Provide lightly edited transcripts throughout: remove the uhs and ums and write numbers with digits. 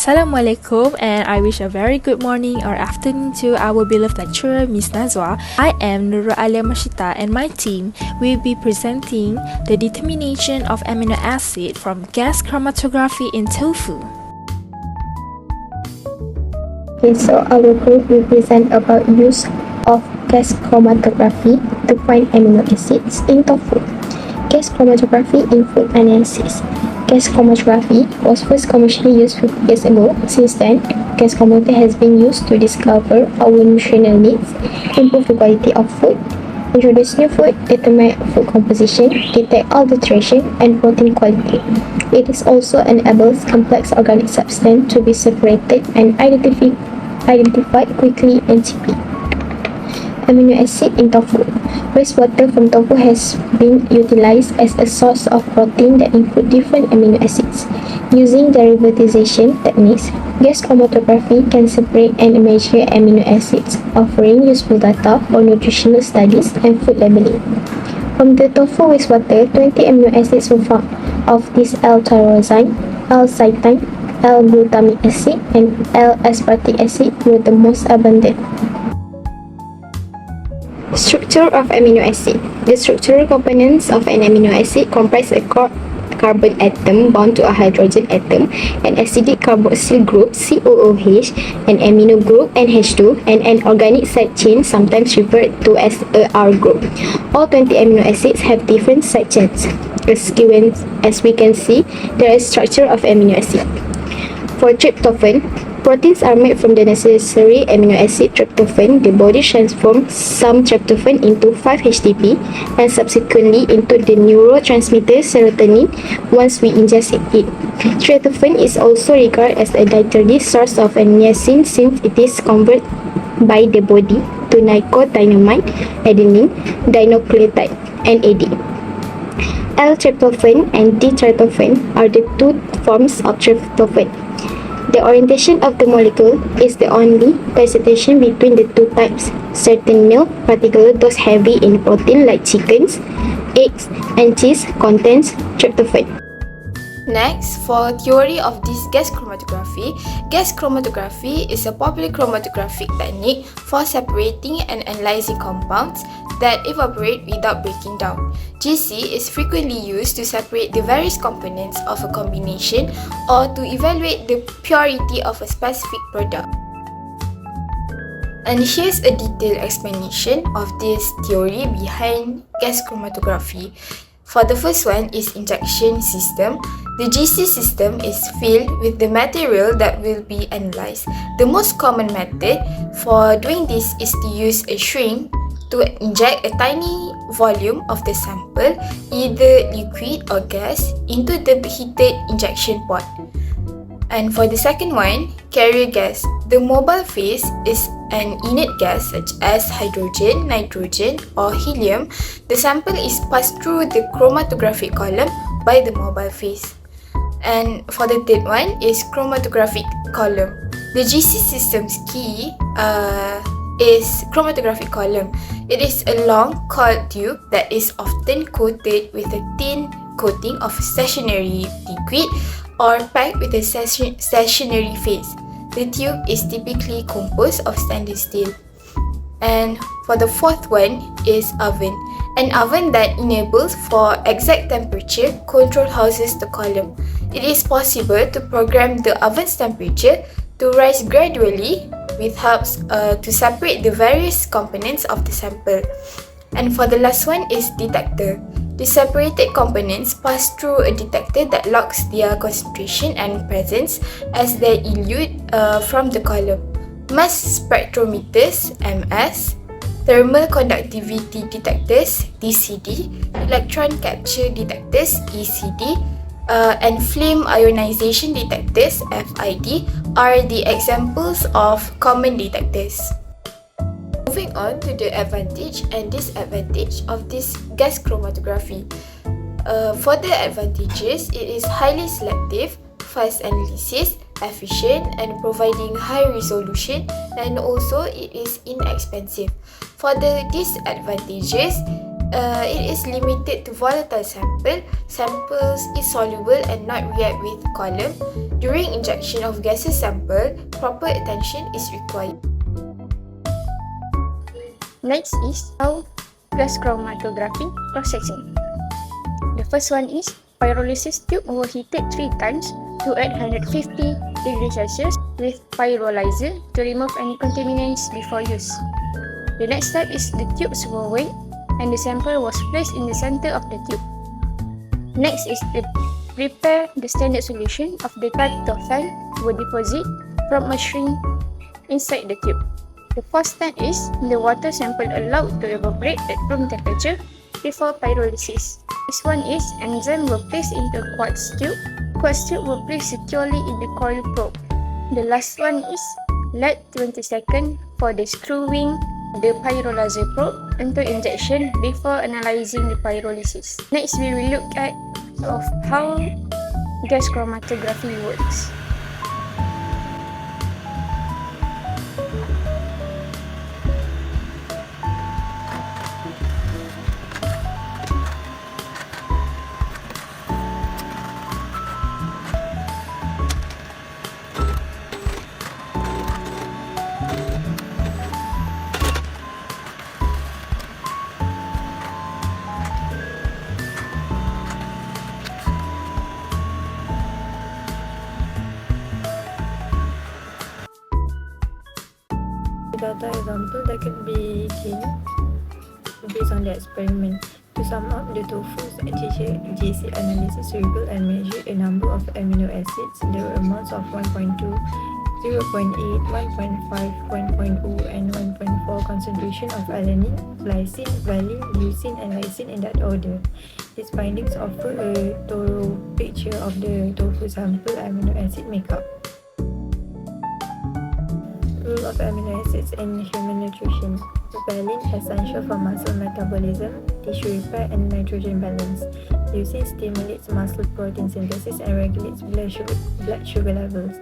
Assalamualaikum, and I wish a very good morning or afternoon to our beloved lecturer, Miss Nazwa. I am Nurul Alia Mashita, and my team will be presenting the determination of amino acid from gas chromatography in tofu. Okay, so our group will present about use of gas chromatography to find amino acids in tofu. Gas chromatography in food analysis. Gas chromatography was first commercially used 50 years ago. Since then, gas chromatography has been used to discover our nutritional needs, improve the quality of food, introduce new food, determine food composition, detect alteration, and protein quality. It is also enables complex organic substance to be separated and identified quickly and cheaply. Amino acid in tofu. Wastewater from tofu has been utilized as a source of protein that include different amino acids. Using derivatization techniques, gas chromatography can separate and measure amino acids, offering useful data for nutritional studies and food labeling. From the tofu wastewater, 20 amino acids were found. Of these, L-tyrosine, L-cytine, L-glutamic acid, and L-aspartic acid were the most abundant. Structure of amino acid. The structural components of an amino acid comprise a carbon atom bound to a hydrogen atom, an acidic carboxyl group COOH, an amino group NH2, and an organic side chain sometimes referred to as a R group. All 20 amino acids have different side chains. As we can see, there is structure of amino acid. For tryptophan, proteins are made from the necessary amino acid tryptophan. The body transforms some tryptophan into 5-HTP and subsequently into the neurotransmitter serotonin once we ingest it. Tryptophan is also regarded as a dietary source of niacin since it is converted by the body to nicotinamide, adenine, dinucleotide, and AD. L-tryptophan and D-tryptophan are the two forms of tryptophan. The orientation of the molecule is the only distinction between the two types. Certain milk, particularly those heavy in protein like chickens, eggs, and cheese, contains tryptophan. Next, for theory of this gas chromatography is a popular chromatographic technique for separating and analyzing compounds that evaporate without breaking down. GC is frequently used to separate the various components of a combination or to evaluate the purity of a specific product. And here's a detailed explanation of this theory behind gas chromatography. For the first one is injection system. The GC system is filled with the material that will be analyzed. The most common method for doing this is to use a shrink to inject a tiny volume of the sample, either liquid or gas, into the heated injection pot. And for the second one, carrier gas. The mobile phase is an inert gas such as hydrogen, nitrogen, or helium. The sample is passed through the chromatographic column by the mobile phase. And for the third one is chromatographic column. The GC system's key is chromatographic column. It is a long coiled tube that is often coated with a thin coating of stationary liquid or packed with a stationary phase. The tube is typically composed of stainless steel. And for the fourth one is oven. An oven that enables for exact temperature control houses the column. It is possible to program the oven's temperature to rise gradually, which helps to separate the various components of the sample. And for the last one is detector. The separated components pass through a detector that logs their concentration and presence as they elute from the column. Mass spectrometers (MS), thermal conductivity detectors (TCD), electron capture detectors (ECD), and flame ionization detectors (FID) are the examples of common detectors. Moving on to the advantage and disadvantage of this gas chromatography. For the advantages, it is highly selective, fast analysis, efficient, and providing high resolution, and also it is inexpensive. For the disadvantages, It is limited to volatile samples is soluble and not react with column. During injection of gaseous sample, proper attention is required. Next is how gas chromatography processing. The first one is pyrolysis tube overheated 3 times to 850 degrees Celsius with pyrolyzer to remove any contaminants before use. The next step is the tubes were weighed and the sample was placed in the center of the tube. Next is to prepare the standard solution of the tryptophan were deposited from a shrink inside the tube. The fourth step is the water sample allowed to evaporate at room temperature before pyrolysis. This one is enzyme were placed into a quartz tube. Quartz tube were placed securely in the coil probe. The last one is let 20 seconds for the screwing the pyrolyzer probe into injection before analyzing the pyrolysis. Next, we will look at how gas chromatography works. Data example that could be seen based on the experiment. To sum up, the tofu's GC analysis revealed and measured a number of amino acids. There were amounts of 1.2, 0.8, 1.5, 1.0, and 1.4 concentration of alanine, glycine, valine, leucine, and lysine in that order. These findings offer a thorough picture of the tofu sample amino acid makeup. Role of amino acids in human nutrition. Valine, essential for muscle metabolism, tissue repair, and nitrogen balance. Leucine stimulates muscle protein synthesis and regulates blood sugar levels.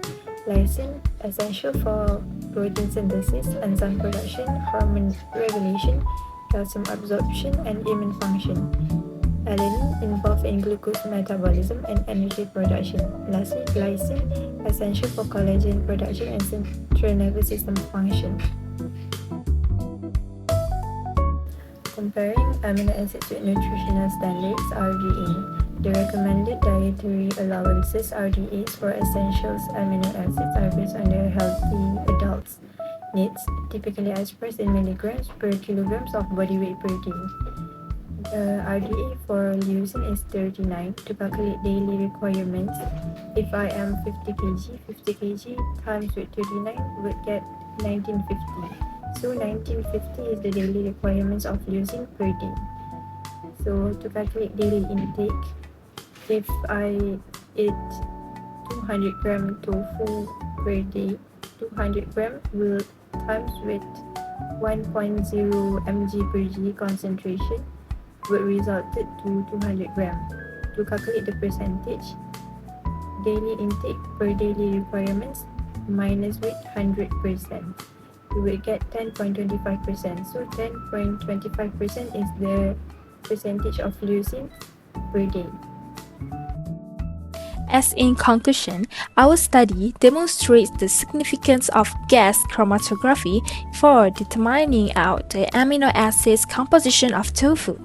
Lysine, essential for protein synthesis, enzyme production, hormone regulation, calcium absorption, and immune function. Alanine, involved in glucose metabolism and energy production. Lastly, glycine, essential for collagen production and central nervous system function. Comparing amino acids with nutritional standards (RDA). The recommended dietary allowances (RDAs) for essential amino acids are based on the healthy adult's needs, typically expressed in milligrams per kilograms of body weight per day. The RDA for leucine is 39. To calculate daily requirements, if I am 50 kg times with 39 would get 1950. So 1950 is the daily requirements of leucine per day. So to calculate daily intake, if I eat 200 gram tofu per day, 200 gram will times with 1.0 mg per g concentration would result to 200 gram. To calculate the percentage, daily intake per daily requirements minus with 100%. You will get 10.25%. So 10.25% is the percentage of leucine per day. As in conclusion, our study demonstrates the significance of gas chromatography for determining out the amino acids composition of tofu.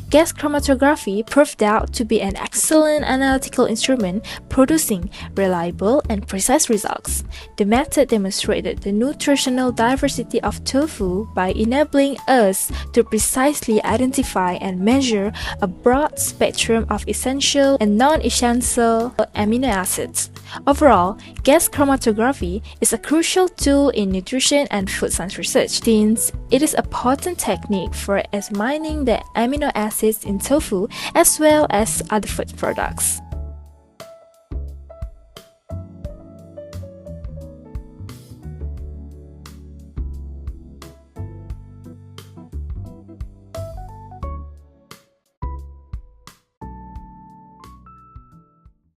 Gas chromatography proved out to be an excellent analytical instrument producing reliable and precise results. The method demonstrated the nutritional diversity of tofu by enabling us to precisely identify and measure a broad spectrum of essential and non-essential amino acids. Overall, gas chromatography is a crucial tool in nutrition and food science research, since it is a potent technique for examining the amino acids in tofu as well as other food products.